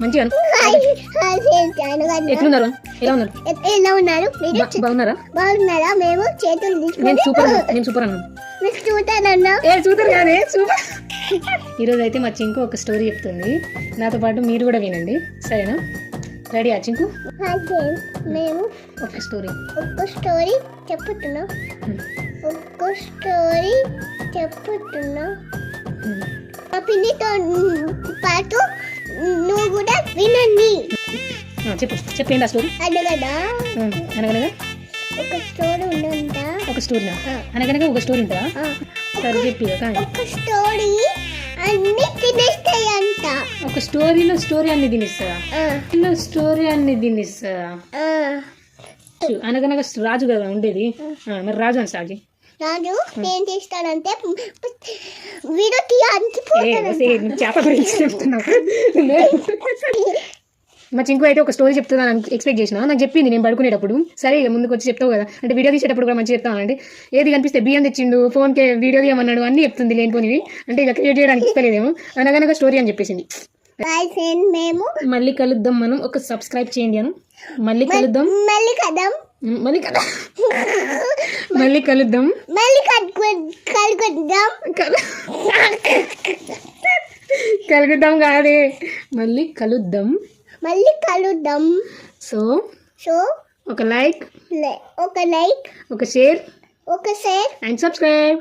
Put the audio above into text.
మంచిగా ఎట్లున్నారు? ఎలా ఉన్నారు? బాగున్నారా? మేము చేతులు సూపర్ అన్నాను. సూపర్ కానీ సూపర్. ఈరోజు అయితే మా చింకు ఒక స్టోరీ చెప్తుంది, నాతో పాటు మీరు కూడా వినండి, సరేనా? రెడీ ఆ చింకు? మేము ఒక స్టోరీ చెప్పుతున్నా. మా పిన్నితో పాటు నువ్వు కూడా వినండి. చెప్పండి ఆ స్టోరీ. అనగనగా ఒక స్టోరీ ఉందంట. అనగనగా ఒక స్టోరీ ఉంటుందా? సరే చెప్పి. ఒక స్టోరీ అన్ని తినేస్తాయంట. ఒక స్టోరీలో స్టోరీ అన్ని తినేస్తా. అనగనగా రాజు కదా ఉండేది, మరి రాజు అని సాగి రాజు ఏం చేస్తాడంటే చేప గురించి చెప్తున్నావు. మా చింకు అయితే ఒక స్టోరీ చెప్తుందని ఎక్స్పెక్ట్ చేసిన, నాకు చెప్పింది నేను పడుకునేటప్పుడు. సరే ఇక ముందుకు వచ్చి చెప్తావు కదా అంటే వీడియో తీసేటప్పుడు కూడా మంచిగా చెప్తాను అంటే, ఏది కనిపిస్తే బియ్యం తెచ్చిండు, ఫోన్కి వీడియో తీయమన్నాడు, అన్నీ చెప్తుంది లేనిపోనివి, అంటే ఇక క్రియేట్ చేయడానికి ఇస్తలేదేమో, అనగనగా స్టోరీ అని చెప్పేసింది. మేము మళ్ళీ కలుద్దాం, మనం ఒక సబ్స్క్రైబ్ చేయండి అను. మళ్ళీ కలుద్దాం కాదే, మళ్ళీ కలుద్దాం. సో ఒక లైక్, ఒక షేర్ అండ్ సబ్స్క్రైబ్.